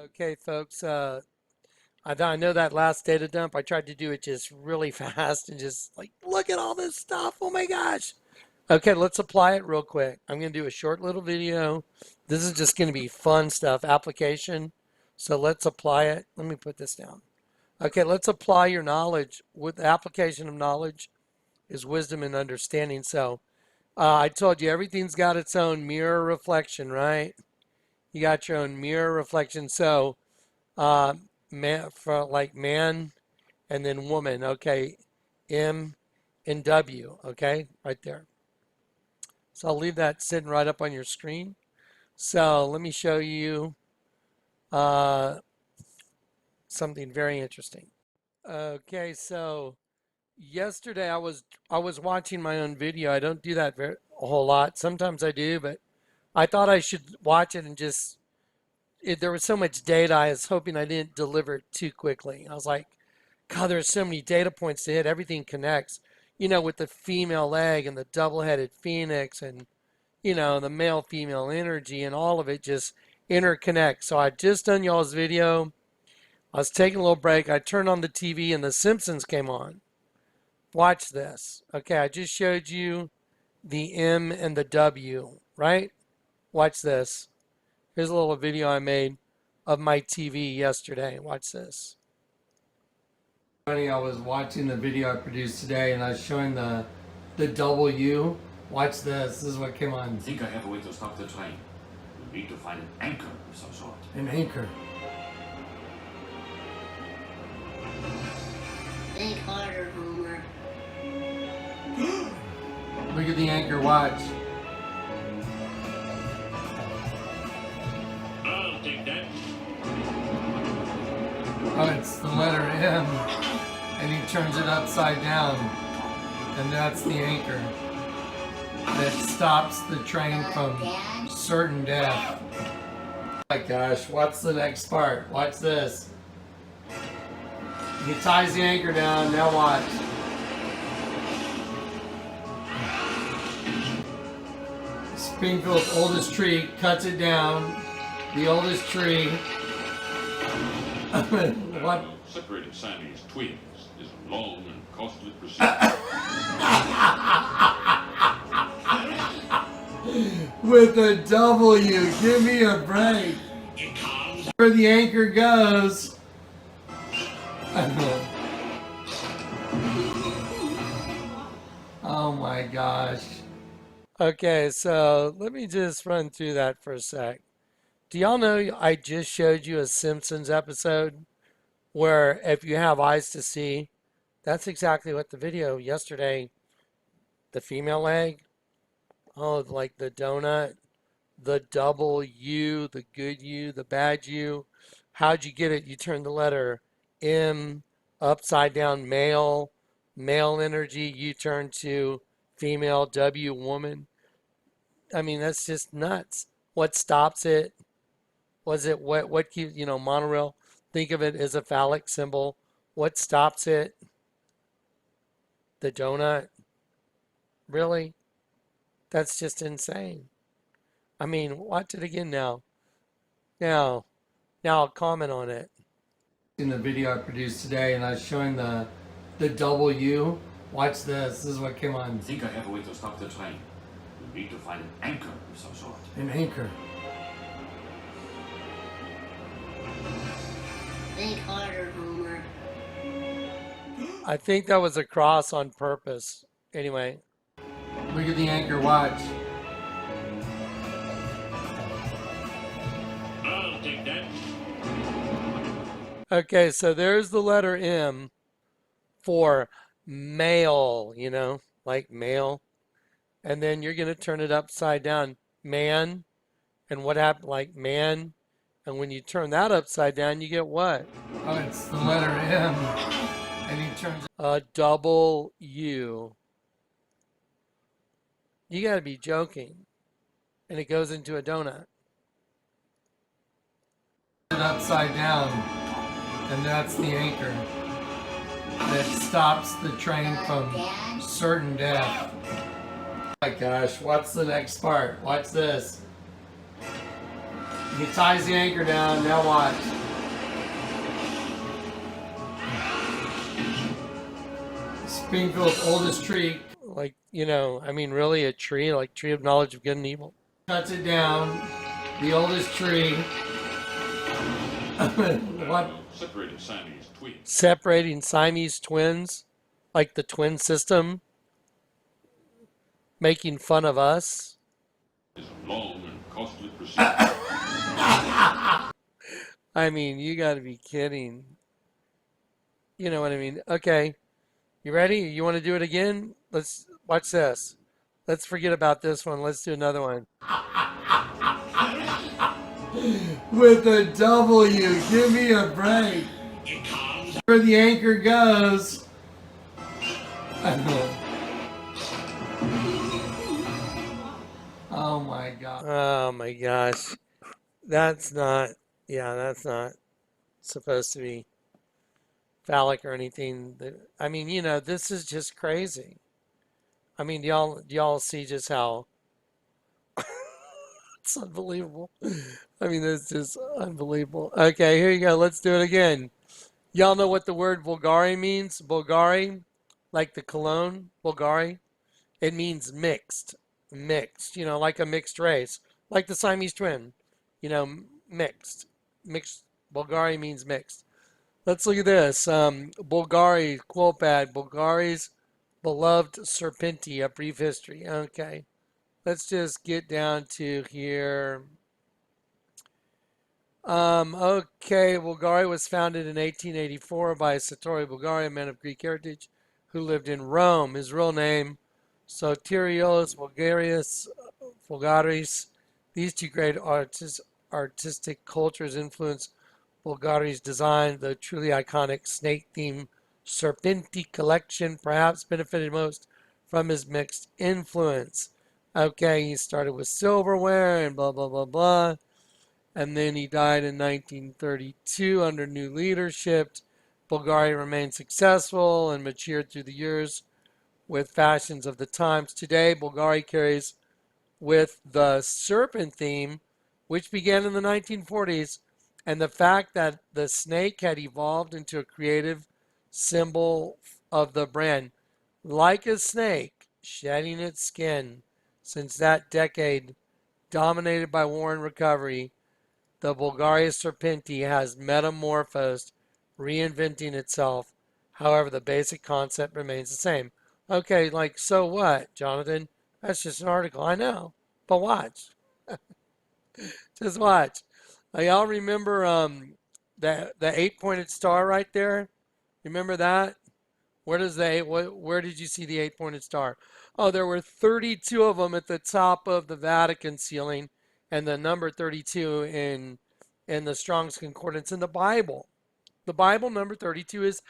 Okay, folks, I know that last data dump, I tried to do it just really fast and just like, look at all this stuff. Oh my gosh. Okay, let's apply it real quick. I'm going to do a short little video. This is just going to be fun stuff, application. So let's apply it. Let me put this down. Okay, let's apply your knowledge. With the application of knowledge is wisdom and understanding. So I told you everything's got its own mirror reflection, right? You got your own mirror reflection. So uh, man, for like man and then woman, okay, M and W, okay, right there. So I'll leave that sitting right up on your screen. So let me show you uh, something very interesting. Okay, so yesterday I was watching my own video. I don't do that a whole lot. Sometimes I do, but I thought I should watch it and just there was so much data. I was hoping I didn't deliver it too quickly. I was like, God, there's so many data points to hit. Everything connects, with the female egg and the double-headed phoenix and, the male-female energy and all of it just interconnects. So I just done y'all's video. I was taking a little break. I turned on the TV and The Simpsons came on. Watch this. Okay, I just showed you the M and the W, right? Watch this. Here's a little video I made of my TV yesterday. Watch this. I was watching the video I produced today and I was showing the W. Watch this. This is what came on. I think I have a way to stop the train. We need to find an anchor of some sort. An anchor. Think harder, Homer. Look at the anchor. Watch. I'll take that. Oh, it's the letter M. And he turns it upside down. And that's the anchor that stops the train from certain death. Oh my gosh, what's the next part? Watch this. He ties the anchor down, now watch. Springfield's oldest tree cuts it down. The oldest tree. What? Separating Siamese twins is a long and costly procedure. With a W, give me a break. Where the anchor goes. Oh my gosh. Okay, so let me just run through that for a sec. Do y'all know I just showed you a Simpsons episode where if you have eyes to see, that's exactly what the video yesterday, the female egg, oh, like the donut, the double U, the good U, the bad U. How'd you get it? You turn the letter M upside down, male energy, you turn to female, W, woman. I mean, that's just nuts. What stops it? Was it what keeps, monorail? Think of it as a phallic symbol. What stops it? The donut? Really? That's just insane. I mean, watch it again now. Now I'll comment on it. In the video I produced today, and I was showing the W. Watch this. This is what came on. I think I have a way to stop the train. We need to find an anchor of some sort. An anchor. Think harder, Homer. I think that was a cross on purpose. Anyway, look at the anchor. Watch. I'll take that. Okay, so there's the letter M for male, like male. And then you're going to turn it upside down, man. And what happened, like man? And when you turn that upside down, you get what? Oh, it's the letter M. And he turns a double U. You got to be joking. And it goes into a donut. Upside down. And that's the anchor that stops the train from certain death. Oh my gosh, what's the next part? Watch this. He ties the anchor down. Now watch. Springfield's oldest tree. Like, I mean, really a tree, like tree of knowledge of good and evil. Cuts it down. The oldest tree. What? Separating Siamese twins. Separating Siamese twins, like the twin system, making fun of us. Is a long and costly procedure. I mean, you got to be kidding. You know what I mean? Okay, you ready? You want to do it again? Let's watch this. Let's forget about this one. Let's do another one. With a W, give me a break. Where the anchor goes. Oh my God. Oh my gosh. That's not supposed to be phallic or anything. I mean, this is just crazy. I mean, do y'all see just how it's unbelievable. I mean, it's just unbelievable. Okay, here you go. Let's do it again. Y'all know what the word Bulgari means? Bulgari, like the cologne, Bulgari. It means mixed. Mixed, like a mixed race. Like the Siamese twin, mixed. Mixed. Bulgari means mixed. Let's look at this. Bulgari, quote pad, Bulgari's beloved Serpenti, a brief history. Okay. Let's just get down to here. Okay, Bulgari was founded in 1884 by Satori Bulgari, a man of Greek heritage who lived in Rome. His real name, Sotirios Bulgaris. These two great artistic cultures influenced Bulgari's design. The truly iconic snake-themed Serpenti collection perhaps benefited most from his mixed influence. Okay, he started with silverware and blah, blah, blah, blah. And then he died in 1932 under new leadership. Bulgari remained successful and matured through the years with fashions of the times. Today, Bulgari carries with the serpent theme, which began in the 1940s, and the fact that the snake had evolved into a creative symbol of the brand. Like a snake shedding its skin since that decade, dominated by war and recovery, the Bulgari Serpenti has metamorphosed, reinventing itself. However, the basic concept remains the same. Okay, like, so what, Jonathan? That's just an article. I know. But watch. Just watch. Y'all remember the 8-pointed star right there? Remember that? Where did you see the 8-pointed star? Oh, there were 32 of them at the top of the Vatican ceiling, and the number 32 in the Strong's Concordance in the Bible. The Bible number 32 is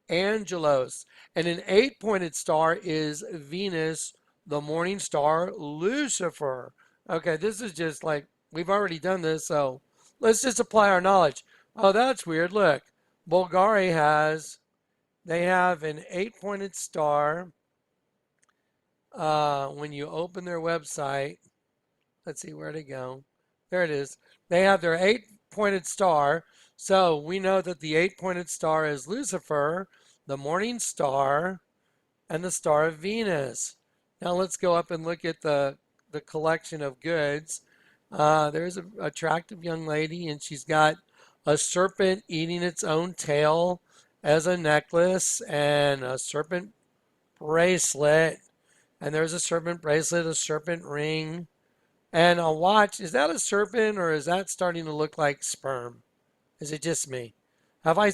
Angelos, and an 8-pointed star is Venus, the morning star Lucifer. Okay, this is just like, we've already done this, so let's just apply our knowledge. Oh, that's weird. Look, Bulgari they have an 8-pointed star. When you open their website, let's see where to go. There it is. They have their 8-pointed star. So we know that the 8-pointed star is Lucifer, the morning star, and the star of Venus. Now let's go up and look at the collection of goods. There's an attractive young lady, and she's got a serpent eating its own tail as a necklace, and a serpent bracelet. And there's a serpent bracelet, a serpent ring, and a watch. Is that a serpent, or is that starting to look like sperm? Is it just me? Have I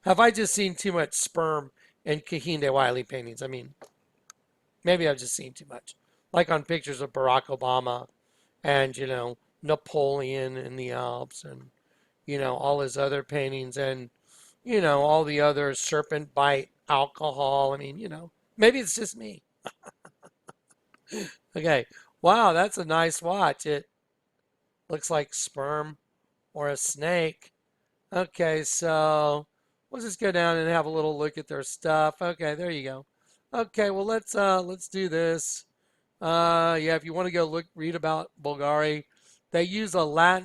have I just seen too much sperm in Kehinde Wiley paintings? I mean, maybe I've just seen too much. Like on pictures of Barack Obama and, Napoleon in the Alps and, all his other paintings and, all the other serpent bite alcohol. I mean, maybe it's just me. Okay. Wow, that's a nice watch. It looks like sperm or a snake. Okay, so we'll just go down and have a little look at their stuff. Okay, there you go. Okay, well let's do this. Yeah, if you want to go read about Bulgari, They use a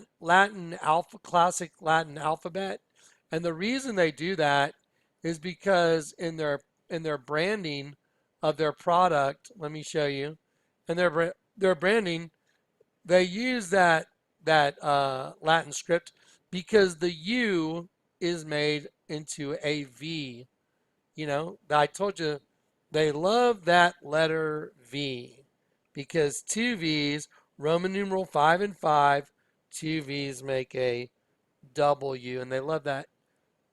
classic Latin alphabet, and the reason they do that is because in their branding of their product, let me show you, in their branding, they use that Latin script because the U is made into a V. You know, I told you they love that letter V because two V's, Roman numeral 5 and 5, two V's make a W, and they love that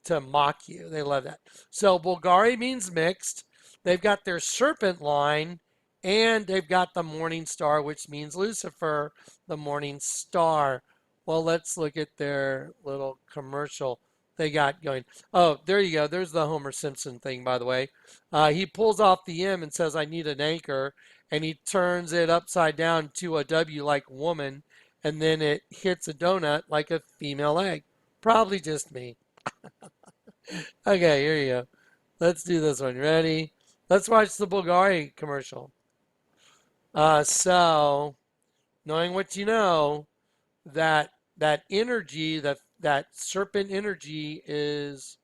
to mock you. They love that. So Bulgari means mixed. They've got their serpent line, and they've got the morning star, which means Lucifer, the morning star. Well, let's look at their little commercial they got going. Oh, there you go. There's the Homer Simpson thing, by the way. He pulls off the M and says, I need an anchor, and he turns it upside down to a W like woman, and then it hits a donut like a female egg. Probably just me. Okay, here you go. Let's do this one. Ready? Let's watch the Bulgari commercial. So, knowing what you know, that energy, that serpent energy is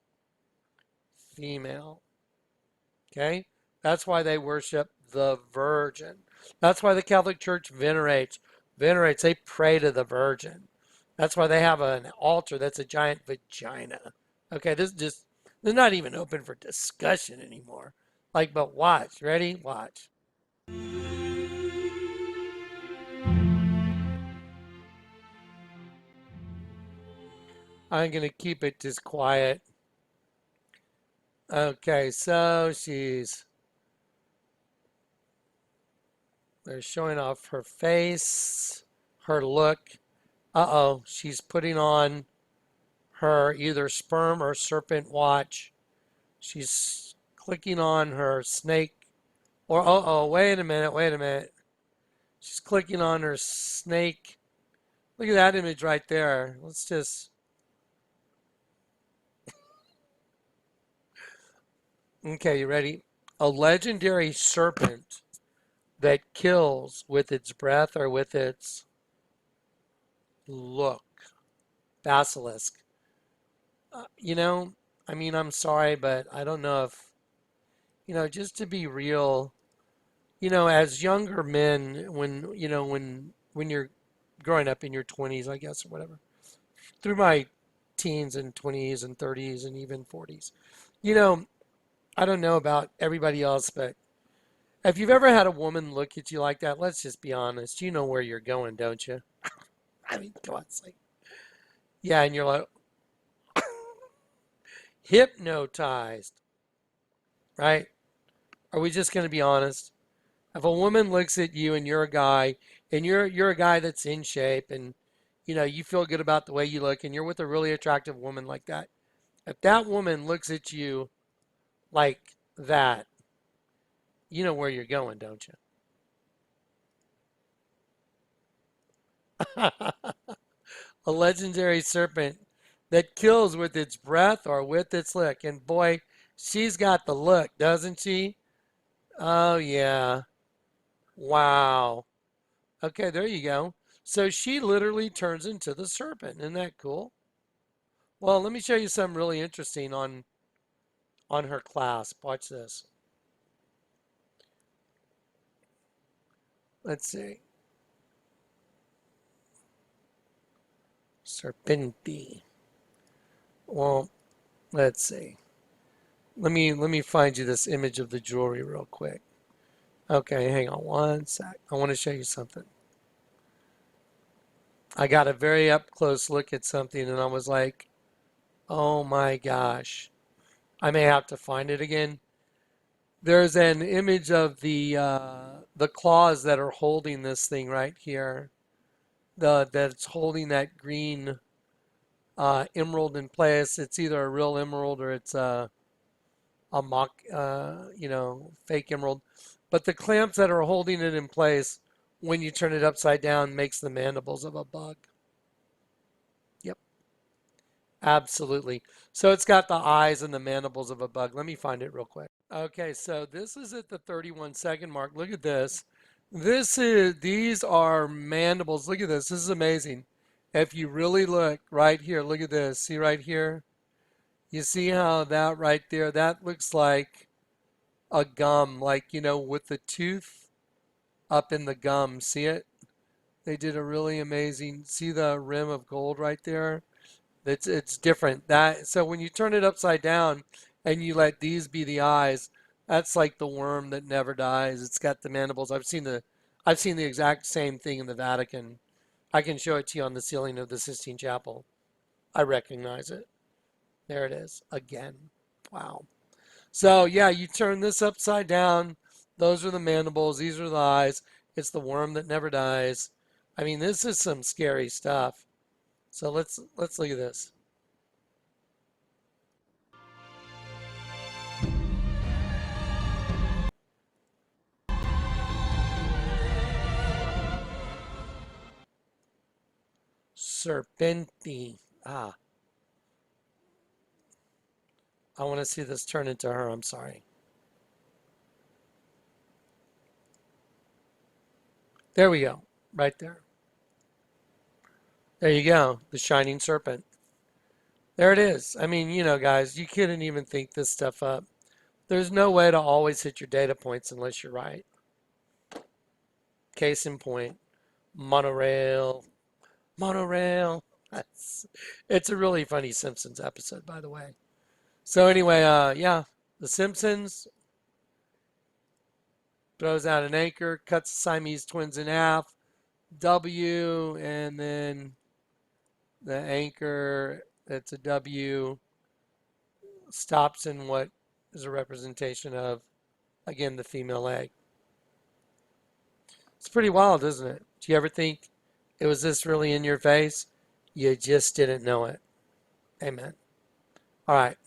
female. Okay? That's why they worship the Virgin. That's why the Catholic Church venerates. They pray to the Virgin. That's why they have an altar that's a giant vagina. Okay, this they're not even open for discussion anymore. Like, but watch. Ready? Watch. I'm going to keep it just quiet. Okay, so they're showing off her face, her look. Uh-oh, she's putting on her either sperm or serpent watch. She's clicking on her snake. Or, uh-oh, wait a minute. She's clicking on her snake. Look at that image right there. Let's just... Okay, you ready? A legendary serpent that kills with its breath or with its look. Basilisk. You know, I mean, I'm sorry, but I don't know if, just to be real, as younger men, when you're growing up in your 20s, I guess, or whatever, through my teens and 20s and 30s and even 40s, I don't know about everybody else, but if you've ever had a woman look at you like that, let's just be honest. You know where you're going, don't you? I mean, come on, it's like, yeah, and you're like, hypnotized, right? Are we just going to be honest? If a woman looks at you and you're a guy, and you're a guy that's in shape, and you feel good about the way you look, and you're with a really attractive woman like that, if that woman looks at you like that, you know where you're going, don't you? A legendary serpent that kills with its breath or with its lick. And boy, she's got the look, doesn't she? Oh, yeah. Wow. Okay, there you go. So she literally turns into the serpent. Isn't that cool? Well, let me show you something really interesting on her clasp. Watch this. Let's see. Serpenti. Well, let's see. Let me find you this image of the jewelry real quick. Okay, hang on one sec. I want to show you something. I got a very up close look at something and I was like, oh my gosh. I may have to find it again. There's an image of the claws that are holding this thing right here. That's holding that green emerald in place. It's either a real emerald or it's a mock, fake emerald. But the clamps that are holding it in place when you turn it upside down makes the mandibles of a bug. Yep, absolutely. So it's got the eyes and the mandibles of a bug. Let me find it real quick. Okay, so this is at the 31-second mark. Look at this. These are mandibles. Look at this. This is amazing. If you really look right here, look at this. See right here? You see how that right there, that looks like a gum, like, with the tooth up in the gum. See it? They did a really amazing, see the rim of gold right there? It's different. So when you turn it upside down and you let these be the eyes, that's like the worm that never dies. It's got the mandibles. I've seen the exact same thing in the Vatican. I can show it to you on the ceiling of the Sistine Chapel. I recognize it. There it is again. Wow. So yeah, you turn this upside down. Those are the mandibles. These are the eyes. It's the worm that never dies. I mean, this is some scary stuff. So let's look at this. Serpenti. Ah, I want to see this turn into her. I'm sorry. There we go. Right there. There you go. The shining serpent. There it is. I mean, guys, you couldn't even think this stuff up. There's no way to always hit your data points unless you're right. Case in point, monorail. Monorail. It's a really funny Simpsons episode, by the way. So anyway, yeah, The Simpsons throws out an anchor, cuts the Siamese twins in half, W, and then the anchor, that's a W, stops in what is a representation of, again, the female egg. It's pretty wild, isn't it? Do you ever think it was this really in your face? You just didn't know it. Amen. All right.